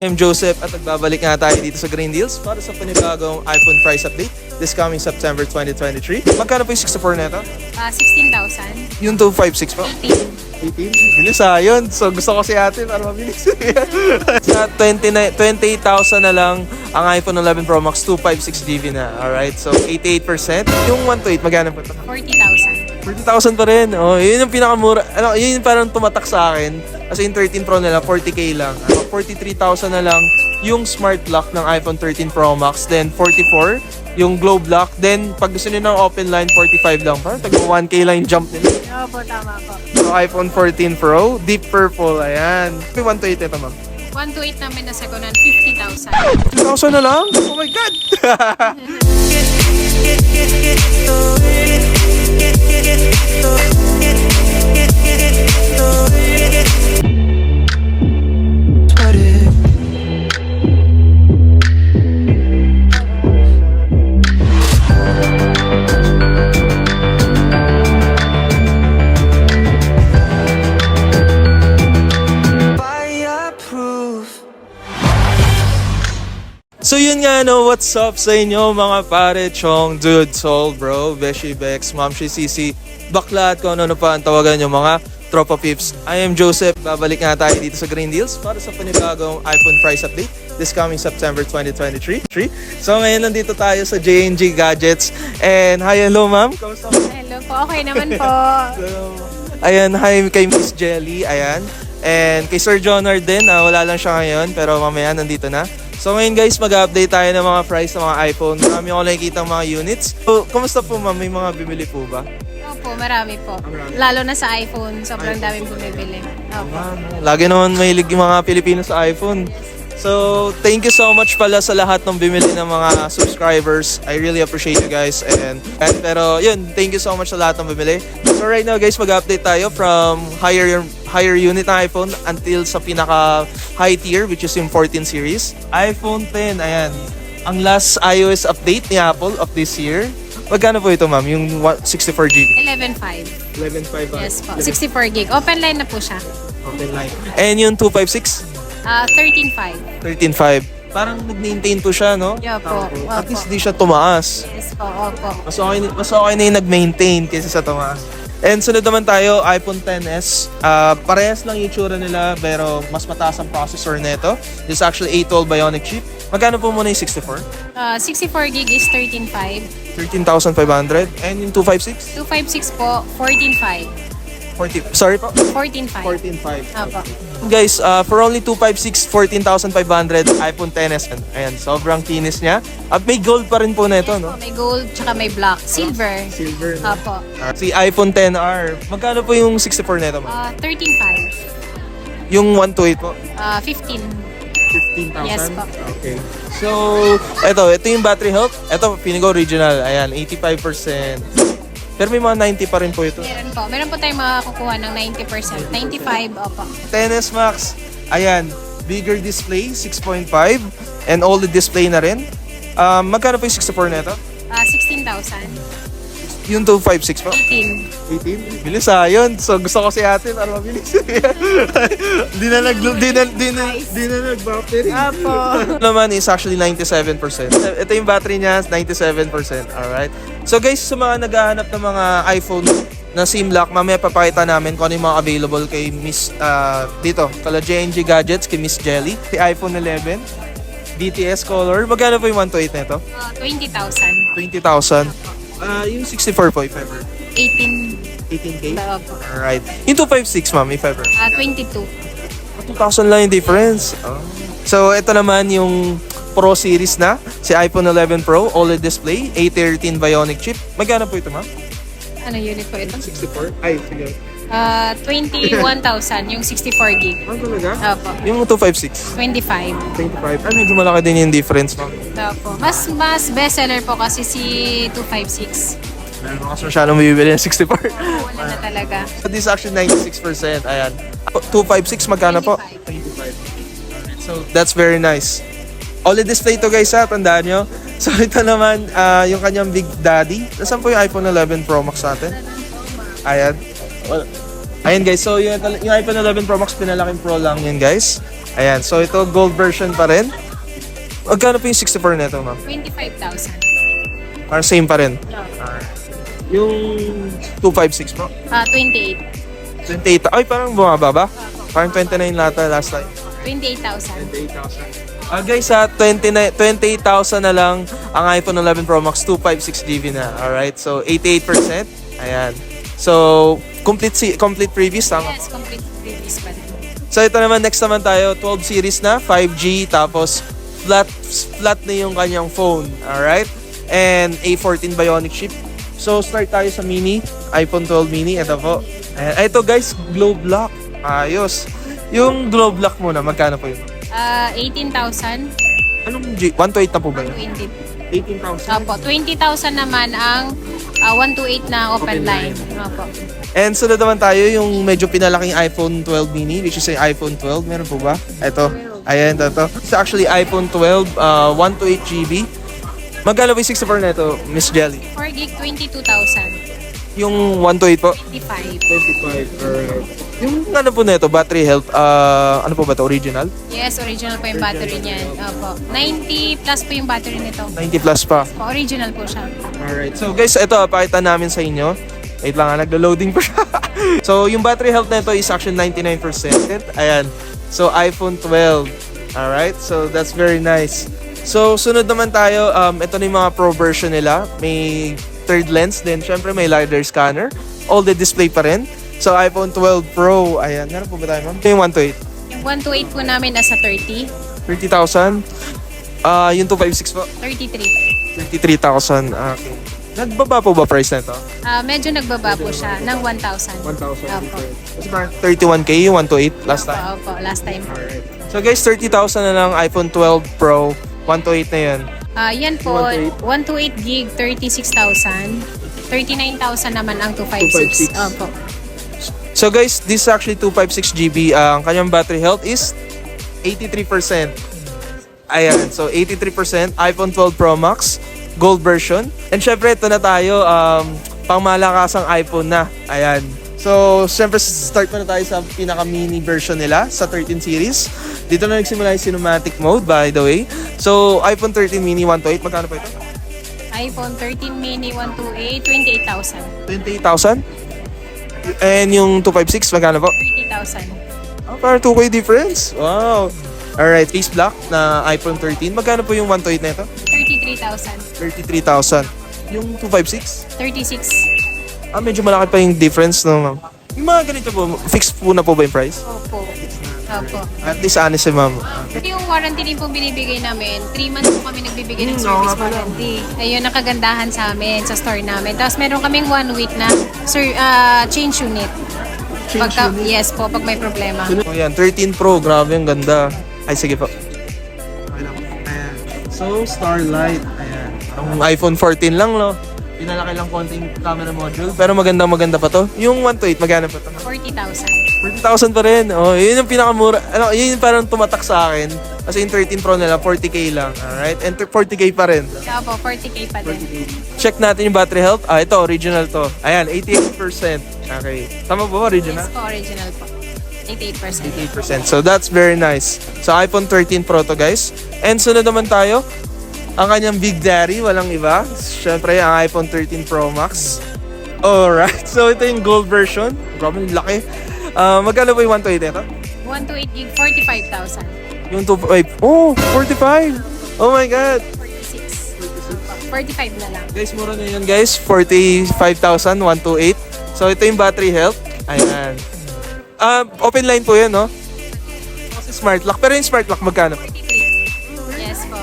I'm Joseph at nagbabalik nga tayo dito sa Green Deals para sa panibagong iPhone price update this coming September 2023. Magkano po yung 64 na ito? 16,000. Yung 256 po? 18. 18? Bilis yun. So gusto ko si ate para mabilis. Sa 28,000 na lang ang iPhone 11 Pro Max 256GB na. Alright, so 88%. Yung 128, magkano po ito? 40,000. 40,000 pa rin. Oh, yun yung pinakamura. Yun yung parang tumatak sa akin. Kasi yung 13 Pro nila, 40K lang. 43,000 na lang yung smart lock ng iPhone 13 Pro Max. Then 44 yung globe lock. Then pag gusto niyo ng open line, 45 lang. Parang tag 1K lang yung jump nila. Oo po, tama po. So iPhone 14 Pro, deep purple. Ayan. May 128 ito, ma'am. 128 namin na sekundan, 50,000. 2,000 na lang? Oh my God! So yun nga no, what's up sa inyo mga pare, chong, dude, soul, bro, beshi, bex, mamshi, sisi, bakla at kung ano pa ang tawagan nyo mga tropa pips. I am Joseph, babalik nga tayo dito sa Green Deals para sa panibagong iPhone price update this coming September 2023. So ngayon nandito tayo sa JNG Gadgets and hi, hello ma'am, kamusta? Hello po, okay naman po. Ayan, hi kay Miss Jelly, ayan. And kay Sir Jonard din, wala lang siya ngayon pero mamaya nandito na. So ngayon guys, mag-update tayo ng mga price ng mga iPhone. Marami ako nakikita ng mga units. So, kamusta po ma'am? May mga bibili po ba? Opo, marami po. Lalo na sa iPhone, sobrang daming bumibili. Opo. Lagi naman mahilig yung mga Pilipino sa iPhone. So, thank you so much pala sa lahat ng bumili ng mga subscribers. I really appreciate you guys. Pero yun, thank you so much sa lahat ng bumili. So right now guys, mag-update tayo from higher unit na iPhone until sa pinaka high tier which is yung 14 series. iPhone 10, ayan. Ang last iOS update ni Apple of this year. Magkano po ito ma'am? Yung 64GB? 11.5. 11.5. Yes po, 64 gig. Open line na po siya. Open line. And yung 256? 13.5. 13.5. Parang nag-maintain po siya, no? Yeah po. At least di siya tumaas. Yes po, opo. Mas okay na yung nag-maintain kaysa sa tumaas. And sunod naman tayo, iPhone XS. Parehas lang yung itsura nila pero mas mataas ang processor nito. This is actually A12 Bionic chip. Magkano po muna yung 64? 64 gig is 13.5. 13,500. And yung 256? 256 po, 14.5. 40, sorry po? 14.5. 14,500. Opo. Guys, for only 256, 14,500 iPhone XS. Ayan, sobrang kinis niya. At may gold pa rin po na ito, Yes no? po, may gold, tsaka may black. Silver. Silver, no? Opo. Si iPhone XR. Magkano po yung 64 na ito, ma'am? 13.5. Yung 128 po? 15. 15,000? Yes po. Okay. So, ito yung battery health. Ito, Pinigo Original. Ayan, 85%. Pero may mga 90 pa rin po ito. Meron po. Meron po tayong makakukuha ng 90%. 95, opo. XS Max. Ayan, bigger display, 6.5. And OLED display na rin. Magkano po yung 64 na ito? 16,000. Yung 256 po? 18. 18? Bilis yun. So gusto ko si ate para mabilis. Di na nag-battery. Opo. Naman is actually 97%. Ito yung battery niya, 97%. Alright. So guys, sa mga naghahanap ng mga iPhone na SIM lock, mamaya papakita namin kung ano yung mga available kay Miss, dito, kala JNG Gadgets, kay Miss Jelly. Si iPhone 11, DTS color. Magkano po yung 128 na ito? 20,000. 20,000. Yung 64 po, if ever. 18. 18K? Opo. Alright. Yung 256, ma'am, if ever. 22. 2,000 lang yung difference. So, ito naman yung Pro series na. Si iPhone 11 Pro, OLED display, A13 Bionic chip. Magkano po ito, ma'am? Ano unit po ito? 64? Ay, sige. 21,000 yung 64 gig. Ano talaga? Opo. Yung 256? 25. 25. Medyo malaki din yung difference, ma'am. Opo. Mas bestseller po kasi si 256. Meron kasi masyadong bibili ng 64. Wala na talaga. This is actually 96%. Ayan. 256, magkano po? 25. So, that's very nice. OLED display to guys ha, tandaan nyo. So, ito naman, yung kanyang Big Daddy. Nasaan po yung iPhone 11 Pro Max natin? Ayan. Ayan guys, so yung iPhone 11 Pro Max, pinalaking Pro lang yun guys. Ayan, so ito gold version pa rin. Magkano po yung 64 nito, ma'am? 25,000. Parang same pa rin. Yung 256 po? 28. 28. Ay, parang bumaba ba? Parang 29 lata last time. 28,000. 28,000. Guys, sa 28,000 na lang ang iPhone 11 Pro Max 256GB na. Alright, so 88%. Ayan. So, complete previous, tama? Yes, complete release pa din. So, ito naman, next naman tayo, 12 series na, 5G, tapos flat na yung kanyang phone. Alright? And A14 Bionic chip. So, start tayo sa mini, iPhone 12 mini. Ito po. Ayan. Ito guys, globe lock. Ayos. Yung globe lock muna, magkano po yun? 18,000. Anong 128 na po ba yun? 20. 18,000. Opo, 20,000 naman ang 128 na open line. Opo. And sunod naman tayo yung medyo pinalaking iPhone 12 mini, which is yung iPhone 12. Meron po ba? Ito. Ayan, ito. It's actually iPhone 12, 128GB. Magkano ba yung 64 na ito, Miss Jelly? 4 gig, 22,000. Yung 128 po? 25. 25. Alright. Yung ano po na ito, battery health, ano po ba ito, original? Yes, original po yung battery niyan. Opo. 90 plus po yung battery nito. 90 plus pa. Po, original po siya. Alright. So guys, ito, pakita namin sa inyo. Wait lang, naglo-loading pa siya. So, yung battery health na ito is actually 99%. Ayan. So, iPhone 12. Alright. So, that's very nice. So, sunod naman tayo. Ito na yung mga Pro version nila. May third lens. Then, syempre, may LiDAR scanner. All the display pa rin. So, iPhone 12 Pro. Ayan. Meron po ba tayo, ma'am? Ito yung 128. Yung 128 po namin nasa 30. 30,000. Yung 256 po. 33. 33,000. Okay. Nagbaba po ba price na ito? Medyo nagbaba po siya ng 1,000. 1,000. Opo. Kasi parang 31K yung 128 last time. Opo, last time. So guys, 30,000 na lang iPhone 12 Pro, 128 na yan. Yan po, 128 gig, 36,000. 39,000 naman ang 256. 256. Opo. So guys, this is actually 256GB. Ang kanyang battery health is 83%. Ayan, so 83%. iPhone 12 Pro Max, gold version. And syempre, ito na tayo, pang malakasang iPhone na. Ayan. So, syempre, start muna tayo sa pinaka-mini version nila sa 13 series. Dito na nagsimula yung cinematic mode, by the way. So, iPhone 13 mini 128, magkano pa ito? iPhone 13 mini 128, 28,000. 28,000? And yung 256, magkano po? 30,000. Parang 2K difference. Wow. Alright, face black na iPhone 13. Magkano po yung 128 na ito? 33,000. 33,000. Yung 256? 36. Medyo malaki pa yung difference, no, ma'am? Yung mga ganito po, fixed po na po ba yung price? Opo. Opo. At least honest si ma'am. Yung warranty din po binibigay namin, 3 months po kami nagbibigay ng service warranty. Ayun ang kagandahan sa amin, sa store namin. Tapos meron kaming 1 week na change unit. Yes po, pag may problema. So, yan, 13 Pro, grabe ang ganda. Ay, sige po. Ayan. So, Starlight. Ayan. Ang iPhone 14 lang, no? Pinalaki lang konting camera module. Pero maganda pa to. Yung 128, magkano pa to? 40,000. 40,000 pa rin. Oh, yun yung pinakamura. Yun yung parang tumatak sa akin. Kasi yung 13 Pro nila, 40K lang. Alright? And 40K pa rin. Opo, 40K pa din. Check natin yung battery health. Ito, original to. Ayan, 88%. Okay. Tama ba? Original? Yes po, original po. 88%. 88%. So, that's very nice. So, iPhone 13 Pro to, guys. And sunod naman tayo. Ang kanyang Big Daddy, walang iba. Siyempre, ang iPhone 13 Pro Max. Alright. So, ito yung gold version. Grabe, laki. Magkano po yung 128 ito? 128 gig, 45,000. Yung 2.5. Oh, 45. Oh my God. 46. 45 na lang. Guys, mura na yun, guys. 45,000, 128. So, ito yung battery health. Ayan. Open line po yan, no? Kasi smart lock. Pero yung smart lock, magkano? 43. Yes po.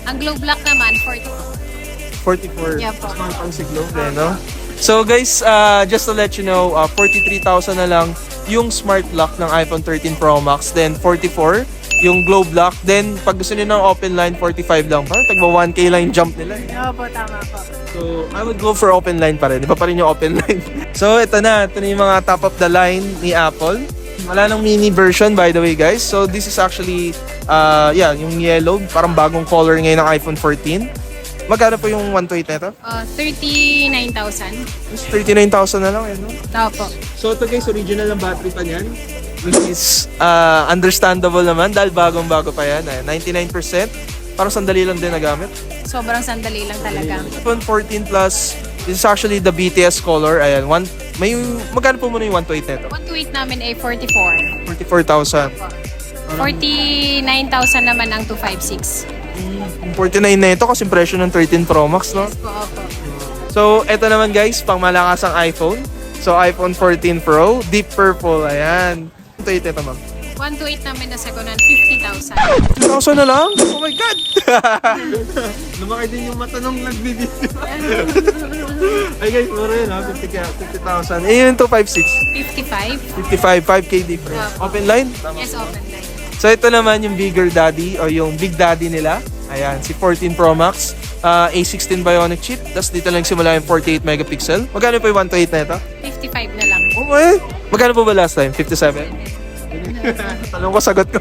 Ang globe lock naman, 44. Yeah po. Smart pang si Globe, eh, no? So, guys, just to let you know, 43,000 na lang yung smart lock ng iPhone 13 Pro Max. Then, 44 yung globe lock. Then, pag gusto niyo ng open line, 45 lang. Parang tagba 1K lang yung jump nila. Opo, tama po. So, I would go for open line pa rin. Iba pa rin yung open line. So, ito na. Ito na yung mga top of the line ni Apple. Wala nang mini version, by the way, guys. So, this is actually, yung yellow. Parang bagong color ngayon ng iPhone 14. Magkano po yung 128 na ito? 39,000. 39,000 na lang, no? Opo. So, ito guys, original ang battery pa niyan. which is understandable naman dahil bagong-bago pa yan. Ayan, 99%. Parang sandali lang din nagamit. Sobrang sandali lang talaga. iPhone 14 Plus, this is actually the BTS color. Ayan, magkano po muna yung 128 nito? 128 namin ay 44. 44,000. 49,000 naman ang 256. 49 na ito kasi presyo ng 13 Pro Max, no? Opo. So, eto naman guys, pang malakasang iPhone. So, iPhone 14 Pro, Deep Purple, ayan. Ito ito, ma'am. 128 namin na second-hand, 50,000. 50,000 na lang? Oh my God! Lumaki din yung mata nung nagbibideo. Ay guys, mura yun ha, 50,000. Eh, yun 256. 55? 55, 5K difference. Open line? Yes, open line. So, ito naman yung bigger daddy o yung big daddy nila. Ayan, si 14 Pro Max. A16 Bionic chip. Tapos dito lang simula yung 48 megapixel. Magkano po yung 128 na ito? 55 na lang. Okay. Magkano po ba last time? 57? Tanong ko, sagot ko.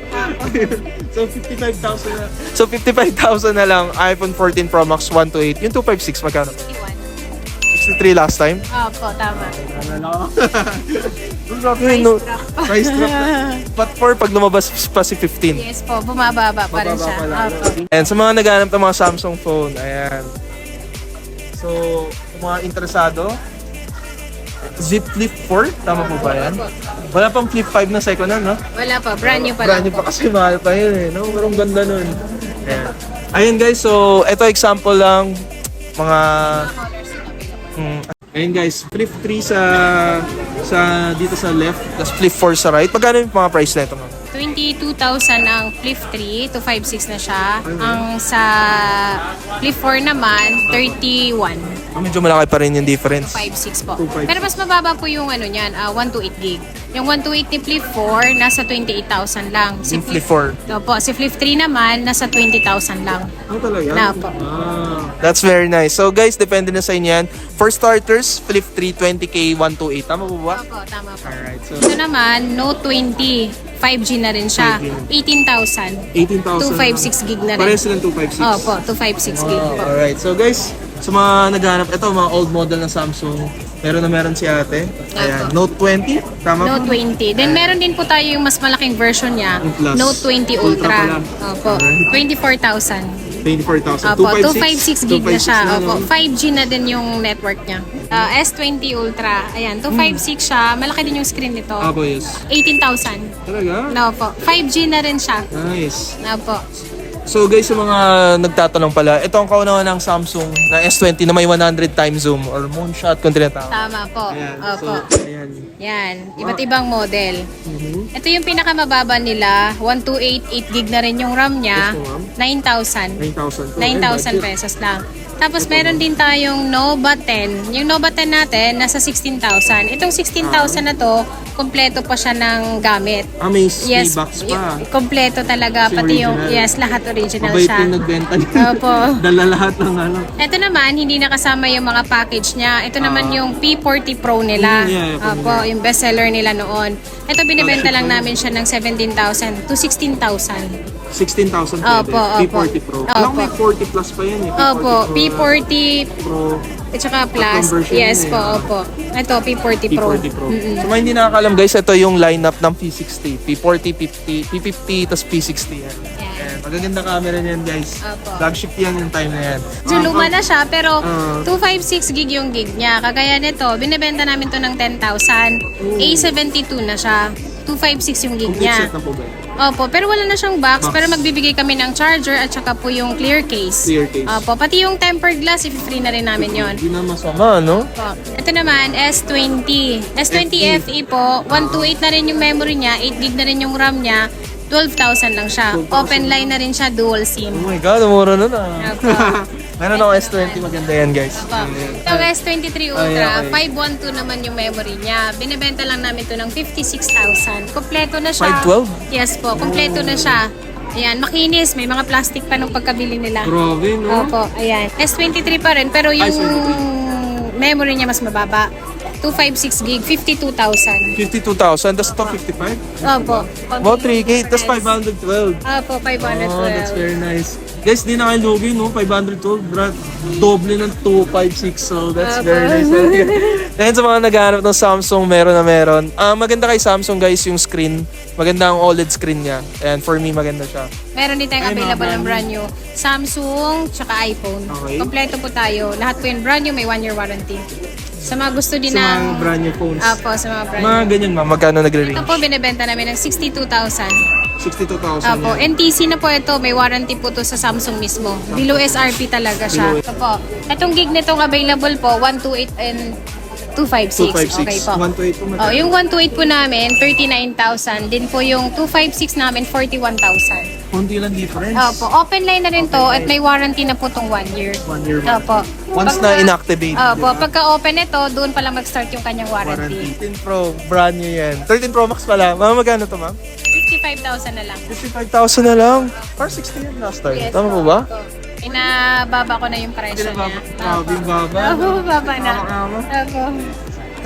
So, 55,000 na. So, 55,000 na lang. iPhone 14 Pro Max 128. Yung 256, magkano? 63 last time. Opo, tama. Price drop na. But for pag lumabas pa si 15. Yes po, bumababa pa rin siya. Opo. And sa mga naghahanap ng mga Samsung phone, ayan. So, kung mga interesado, Z Flip 4, tama po ba yan? Wala pang Flip 5 na second hand, no? Wala pa, brand new pa Brand lang new po. pa kasi mahal pa yun eh, no? Pero ang ganda nun. Ayan. Ayun guys, so ito example lang mga ayun guys, Flip 3 sa dito sa left, tapos Flip 4 sa right. Magkano yung mga price nito, ma'am? 22,000 ang Flip 3, 256 na siya. Ang sa Flip 4 naman, 31. Medyo malaki pa rin yung difference. 256 po. 256. Pero mas mababa po yung ano niyan, 128 gig. Yung 128 ni Flip 4, nasa 28,000 lang. Yung Flip 4. Opo, si Flip 3 naman, nasa 20,000 lang. Oh, talaga? Na po. That's very nice. So guys, depende na sa inyo yan. For starters, Flip 3, 20K, 128. Tama po ba? Opo, tama po. Alright, so Ito naman, Note 20, 5G na rin siya. 18,000. 18,000. 256 gig na rin. Parehas silang 256. Opo, 256 gig po. Alright, so guys, sa mga naghahanap, ito mga old model ng Samsung. Meron si ate. Ayan, Note 20. Tama Note po? 20. Then meron din po tayo yung mas malaking version niya, Yung Plus. Note 20 Ultra Ultra. pala. Opo, 24,000. 24,000. Opo, 256 gig na siya. 256 Opo, no? 5G na din yung network niya. S20 Ultra. Ayan, 256 siya. Malaki din yung screen nito. Apo, yes. 18,000. Talaga? No po. 5G na rin siya. Nice. Opo. So guys, sa mga nagtatanong pala, ito ang kaunawan ng Samsung na S20 na may 100 times zoom or moonshot kung tinatawag. Tama po. Ayan, Opo. so, ayan. Yan. Iba't ibang model. Mhm. Ito yung pinakamababa nila. 128, 8 gig na rin yung RAM niya. Yes po, ma'am. 9,000. 9,000 to. 9,000 pesos lang. Tapos meron din tayong Nova 10. Yung Nova 10 natin, nasa 16,000. Itong 16,000 na to, kompleto pa siya ng gamit. May Yes, box pa. kompleto talaga. Kasi Pati yung, original. yes, lahat original Mabait siya. yung nagbenta niya. Opo. Dala lahat ng ano. Ito naman, hindi nakasama yung mga package niya. Ito naman yung P40 Pro nila. Yeah, Opo, yung bestseller nila noon. Ito binibenta lang namin siya ng 17,000 to 16,000. 16,000 pwede. Opo, opo. P40 Pro. Alam ko may 40 plus pa yan eh. Opo, P40 Pro. at saka plus. conversion Yes yun po, eh. opo. Ito, P40 Pro. P40 Pro. So mga hindi nakakalam guys, ito yung lineup ng P60. P40, P50, tapos P60 yan. Ayan, magaganda camera niyan guys. Opo. Flagship yan yung time na yan. So, luma na siya, pero Ah. 256 gig yung gig niya. Kagaya nito, binibenta namin to ng 10,000. A72 na siya. 256 yung gig Complete niya. set na po ba? Opo, pero wala na siyang box, Box. pero magbibigay kami ng charger at saka po yung clear case. Clear case. Opo, pati yung tempered glass, if-free na rin namin yon. Hindi na masama, no? Opo. Ito naman, S20. S20 FE po, 128 na rin yung memory niya, 8 gig na rin yung RAM niya, 12,000 lang siya. 12,000. Open line na rin siya, dual SIM. Oh my God, mura na na. Opo. Meron ako S20, maganda yan guys. Opo. Ito S23 Ultra, Ay, okay. 512 naman yung memory niya. Binibenta lang namin to ng 56,000. Kompleto na siya. 512? Yes po, kompleto na siya. Ayan, makinis. May mga plastic pa nung pagkabili nila. Grabe, no? Opo, ayan. S23 pa rin, pero yung S23. memory niya mas mababa. 256 gig, 52,000. 52,000. Tapos ito, 55? Opo. About 3K. Tapos 512. Opo, 512. Oh, that's very nice. Guys, di na kayo lugi, no? 512, brad. Doble ng 256. So, that's very nice. Dahil sa mga naghahanap ng Samsung, meron na meron. Maganda kay Samsung, guys, yung screen. Maganda ang OLED screen niya. And for me, maganda siya. Meron din tayong Ay, mga available ng brand brand new. Samsung, tsaka iPhone. Okay. Kompleto po tayo. Lahat po yung brand new, may 1-year warranty. Sa mga gusto din Sa mga ng... brand new phones. Opo, sa mga brand Mga new. ganyan, ma'am. Magkano Ito nagre-range? po, binibenta namin ng 62,000. 62,000 Opo, yan. NTC na po ito. May warranty po to sa Samsung mismo. Below SRP talaga siya. Below- Ito po. Itong gig nitong available po, 128 and 256. 256. Okay po. 128 po Oh, magkano? yung 128 po namin, 39,000. Din po yung 256 namin, 41,000. Konti lang difference. Opo, open line na rin to at may warranty na po tong 1 year. 1 year. Opo. Once na inactivate. Opo, di ba? pagka open ito, doon pa lang mag-start yung kanyang warranty. 13 Pro, brand new yan. 13 Pro Max pala. Ma'am, magkano to, ma'am? 55,000 na lang. 55,000 na lang. Or 60 yan last time. Tama po ba? Opo. Inababa ko na yung presyo niya. Grabe yung baba. Opo, baba na. Tama. Opo.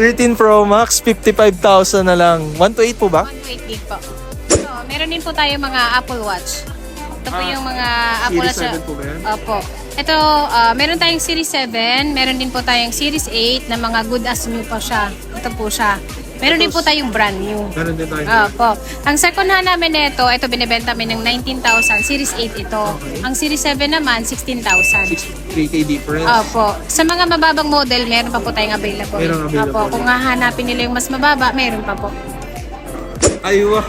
13 Pro Max, 55,000 na lang. 128 po ba? 128 gig po. So, meron din po tayo mga Apple Watch. Ito po yung mga Apple Series Watch. 7 po ba yan? Opo. Ito, meron tayong Series 7, meron din po tayong Series 8 na mga good as new pa siya. Ito po siya. Meron din po tayong brand new. Meron din tayo. Opo. Ang second hand namin nito, ito binibenta namin ng 19,000. Series 8 ito. Ang Series 7 naman, 16,000. 3K difference. Opo. Sa mga mababang model, meron pa po tayong available. Meron available. Opo. Kung hahanapin nila yung mas mababa, meron pa po. Ay, wow.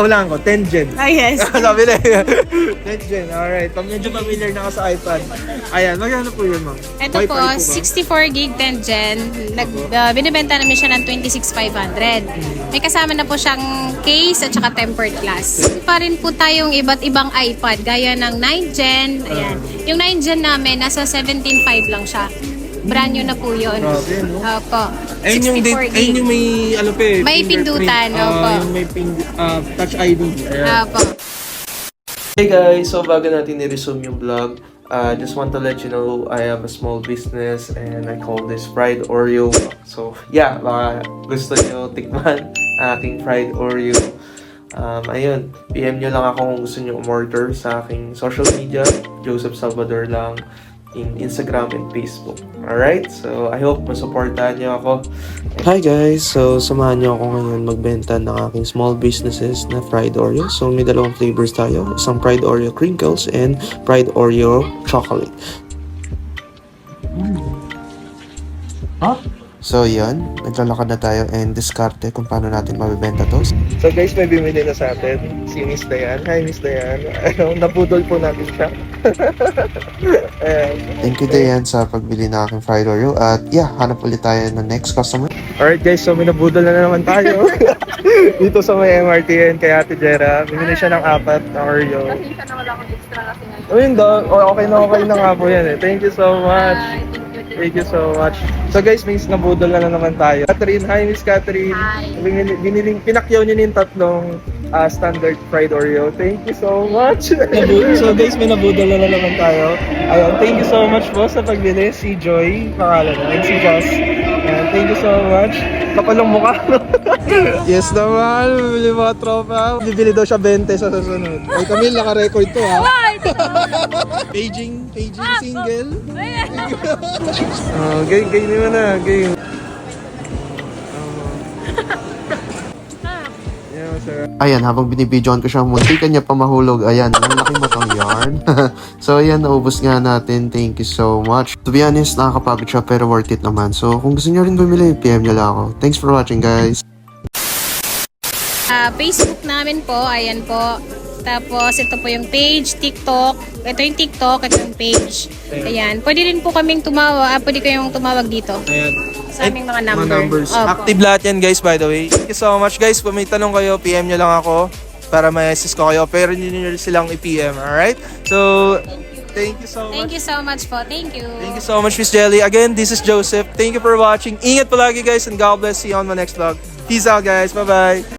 Ulang ko, 10 Gen. Ah, yes. Sabi na 10 Gen, alright. Pag medyo familiar na ka sa iPad. Ayan, magkano po yun, ma'am? Ito Wi-Fi po, ba? 64 gig 10 Gen. Binibenta namin siya ng 26,500. May kasama na po siyang case at saka tempered glass. Pa rin po tayong iba't ibang iPad gaya ng 9 Gen. Ayan. Yung 9 Gen namin, nasa 17,500 lang siya. Brand new na po yun. Grabe, no? Opo. Ayun yung, 64 ayun yung may, ano pa eh, May fingerprint. pindutan, opo. Yung may touch ID. Ayan. Opo. Hey guys, so bago natin i-resume yung vlog, just want to let you know I am a small business and I call this Fried Oreo. So yeah, baka gusto nyo tikman aking Fried Oreo. Ayun, PM nyo lang ako kung gusto nyo umorder sa aking social media, Joseph Salvador lang, in Instagram and Facebook. Alright? So, I hope masuportahan nyo ako. Hi guys! So, samahan nyo ako ngayon magbenta ng aking small businesses na fried Oreo. So, may dalawang flavors tayo. Isang fried Oreo crinkles and fried Oreo chocolate. Huh? So, yan. Naglalakad na tayo and diskarte kung paano natin mabibenta to. So, guys, may bimili na sa atin. Si Miss Dayan. Hi, Miss Dayan. Napudol po natin siya. Thank you, Dayan, sa pagbili ng aking fried Oreo. At yeah, hanap ulit tayo ng next customer. Alright, guys. So, may nabudol na naman tayo. Dito sa may MRTN kay Ate Jera. Bumili siya ng 4 na Oreo. Kasi na wala akong extra kasi nga. Ayun daw. Okay na nga po yan eh. Thank you so much. Thank you so much. So guys, may nabudol na naman tayo. Catherine, hi Miss Catherine. Hi. Pinakyaw niyo yung tatlong standard fried Oreo. Thank you so much. So guys, may nabudol na naman tayo. Ayun, thank you so much po sa pagbili. Si Joy, pangalan na. And si Joss. Ayan, thank you so much. Kapalong mukha. Yes naman, bibili mga tropa. Bibili daw siya 20 sa susunod. Ay Camille, naka-record to ha. Paging single. Oh, game mo na, game. Ayan, habang binibidyoan ko siya, munti kanya pa mahulog. Ayan, ang laki mo tong yarn. So, ayan, naubos nga natin. Thank you so much. To be honest, nakakapagod siya pero worth it naman. So, kung gusto nyo rin bumili, PM nyo lang ako. Thanks for watching, guys. Facebook namin po, ayan po. Tapos, ito po yung page, TikTok. Ito yung TikTok, ito yung page. Ayan. Pwede rin po kaming pwede kayong tumawag dito. Ayan. Sa aming mga number. numbers. Opo. Active lahat yan guys, by the way. Thank you so much guys. Kung may tanong kayo, PM nyo lang ako para ma-assist ko kayo. Pero hindi nyo silang i-PM, alright? So, thank you so much. Thank you so much po. Thank you. Thank you so much, Miss Jelly. Again, this is Joseph. Thank you for watching. Ingat palagi guys and God bless you on my next vlog. Peace out guys. Bye-bye.